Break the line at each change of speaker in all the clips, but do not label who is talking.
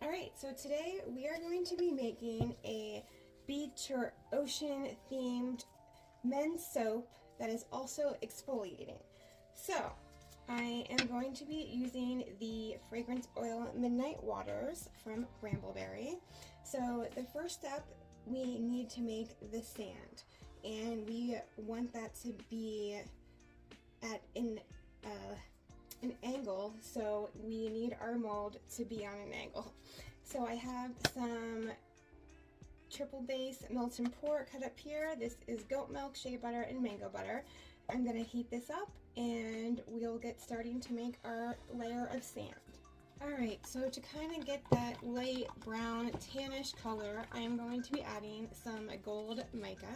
Alright, so today we are going to be making a beach or ocean themed men's soap that is also exfoliating. So, I am going to be using the Fragrance Oil Midnight Waters from Brambleberry. So the first step, we need to make the sand, and we want that to be at an angle, so we need our mold to be on an angle. So I have some triple base melt and pour cut up here. This is goat milk, shea butter, and mango butter. I'm gonna heat this up and we'll get starting to make our layer of sand. Alright, so to kind of get that light brown tannish color, I am going to be adding some gold mica.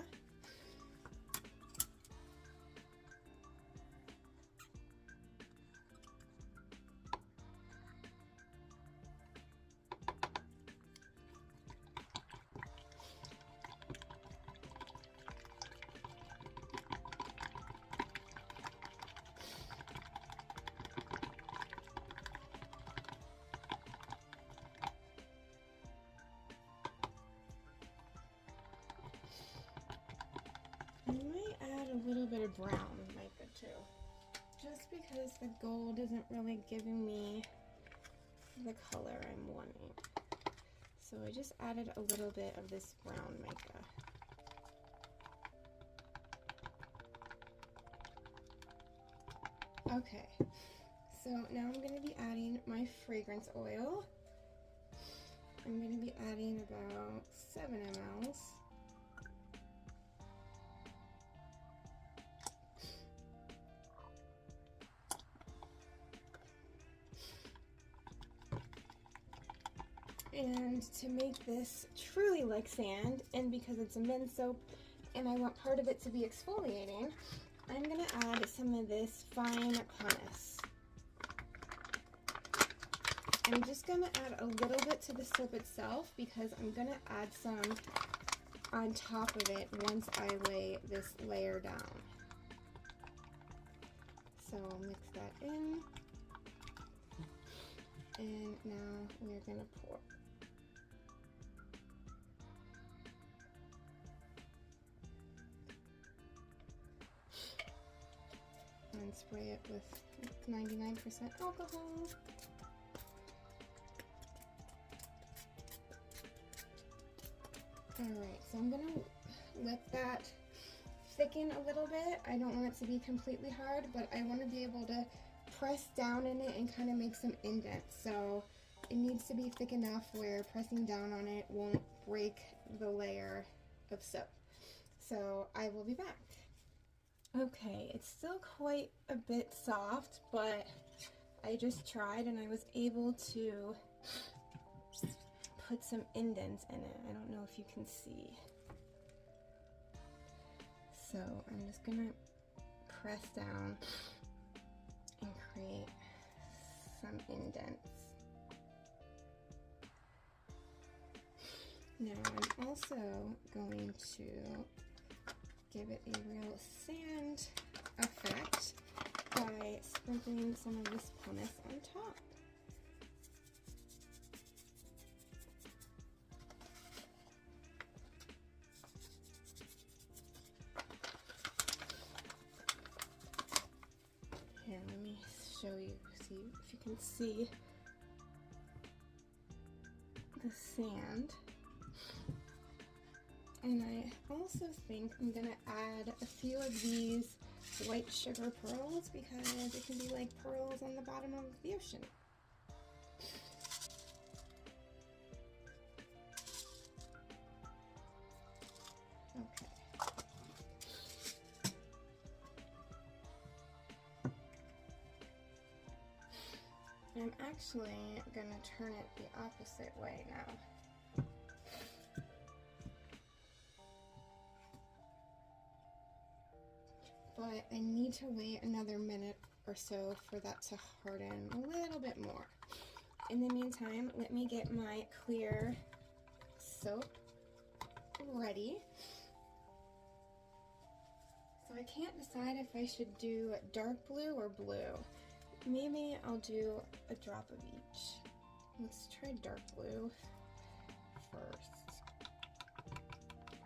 I might add a little bit of brown mica too, just because the gold isn't really giving me the color I'm wanting. So I just added a little bit of this brown mica. Okay, so now I'm going to be adding my fragrance oil. I'm going to be adding about 7 ml. And to make this truly like sand, and because it's a men's soap and I want part of it to be exfoliating, I'm going to add some of this fine pumice. I'm just going to add a little bit to the soap itself because I'm going to add some on top of it once I lay this layer down. So I'll mix that in, and now we're going to pour. And spray it with 99% alcohol. Alright, so I'm gonna let that thicken a little bit. I don't want it to be completely hard, but I want to be able to press down in it and kind of make some indents. So it needs to be thick enough where pressing down on it won't break the layer of soap. So I will be back. Okay, it's still quite a bit soft, but I just tried and I was able to put some indents in it. I don't know if you can see. So I'm just gonna press down and create some indents. Now I'm also going to give it a real sand effect by sprinkling some of this pumice on top. Here, let me show you, see if you can see the sand. And I also think I'm gonna add a few of these white sugar pearls because it can be like pearls on the bottom of the ocean. Okay. I'm actually gonna turn it the opposite way now. But I need to wait another minute or so for that to harden a little bit more. In the meantime, let me get my clear soap ready. So I can't decide if I should do dark blue or blue. Maybe I'll do a drop of each. Let's try dark blue first.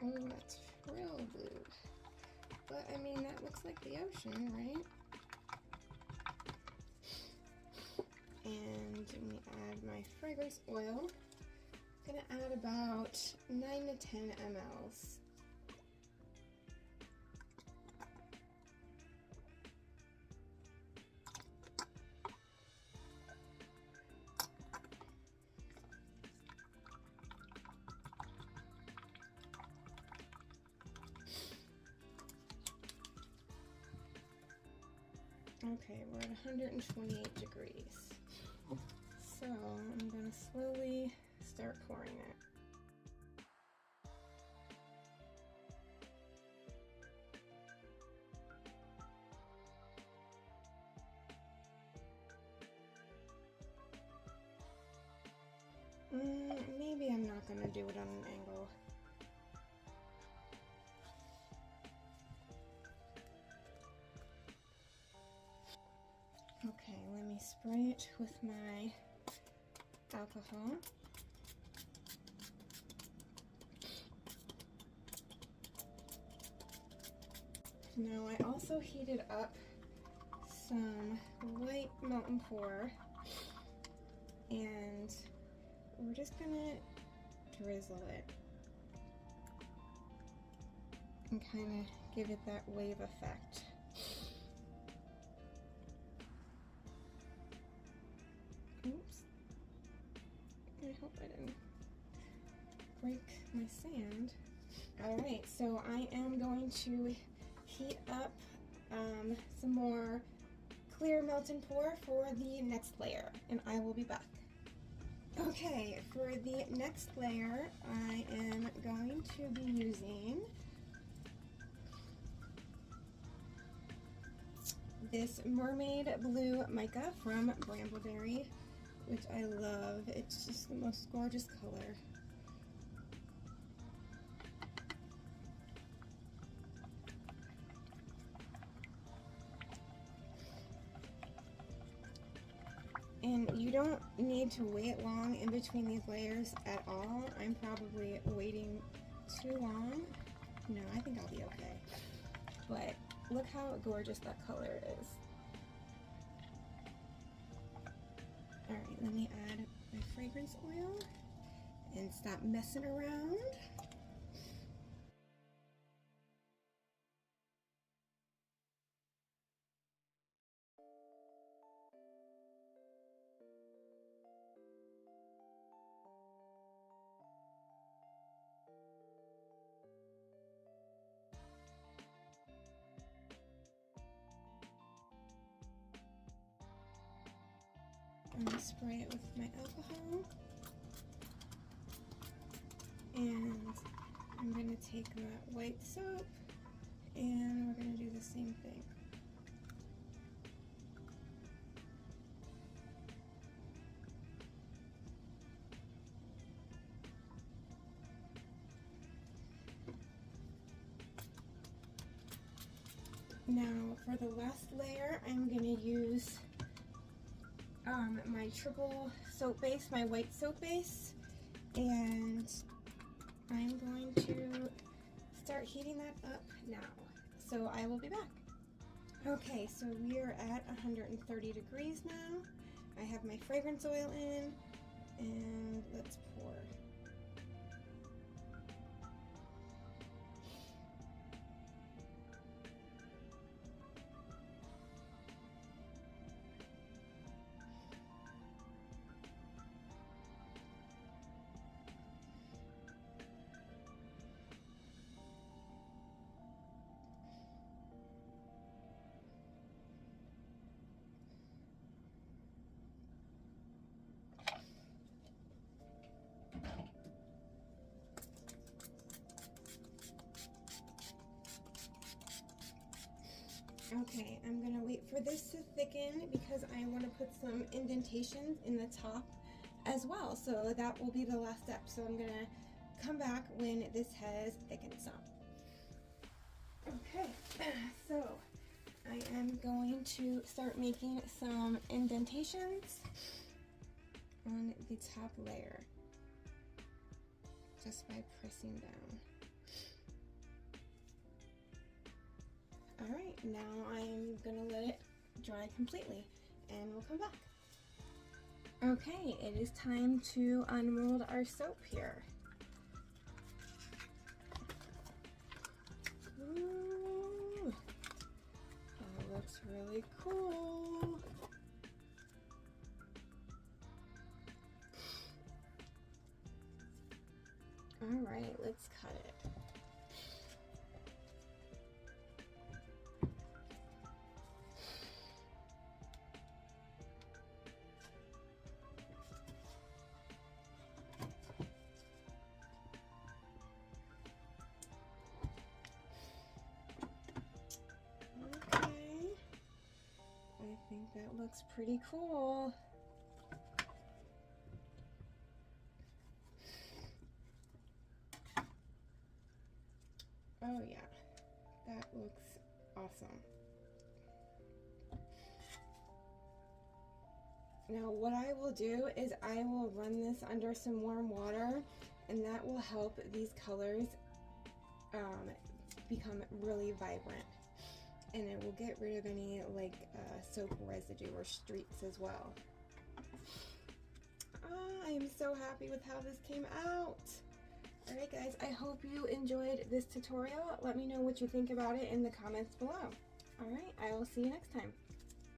Oh, that's real blue. But I mean, that looks like the ocean, right? And let me add my fragrance oil. I'm gonna add about 9 to 10 mLs. Okay, we're at 128 degrees. So I'm gonna slowly start pouring it. Maybe I'm not gonna do it on an angle. Okay, let me spray it with my alcohol. Now I also heated up some white melt and pour, and we're just gonna drizzle it and kind of give it that wave effect. Oops. I hope I didn't break my sand. Alright, so I am going to heat up some more clear melt and pour for the next layer, and I will be back. Okay, for the next layer, I am going to be using this Mermaid Blue Mica from Brambleberry, which I love. It's just the most gorgeous color. And you don't need to wait long in between these layers at all. I'm probably waiting too long. No, I think I'll be okay. But look how gorgeous that color is. Alright, let me add my fragrance oil and stop messing around. I'm going to spray it with my alcohol, and I'm going to take my white soap, and we're going to do the same thing. Now for the last layer, I'm going to use my triple soap base, my white soap base, and I'm going to start heating that up now. So I will be back. Okay, so we are at 130 degrees now. I have my fragrance oil in, and let's pour. Okay, I'm gonna wait for this to thicken because I want to put some indentations in the top as well. So that will be the last step. So I'm gonna come back when this has thickened some. Okay, so I am going to start making some indentations. on the top layer just by pressing down. Alright, now I'm gonna let it dry completely and we'll come back. Okay, it is time to unmold our soap here. Ooh, that looks really cool. Alright, let's cut it. I think that looks pretty cool. Oh yeah, that looks awesome. Now what I will do is I will run this under some warm water, and that will help these colors become really vibrant. And it will get rid of any like soap residue or streaks as well. I am so happy with how this came out. Alright guys, I hope you enjoyed this tutorial. Let me know what you think about it in the comments below. Alright, I will see you next time.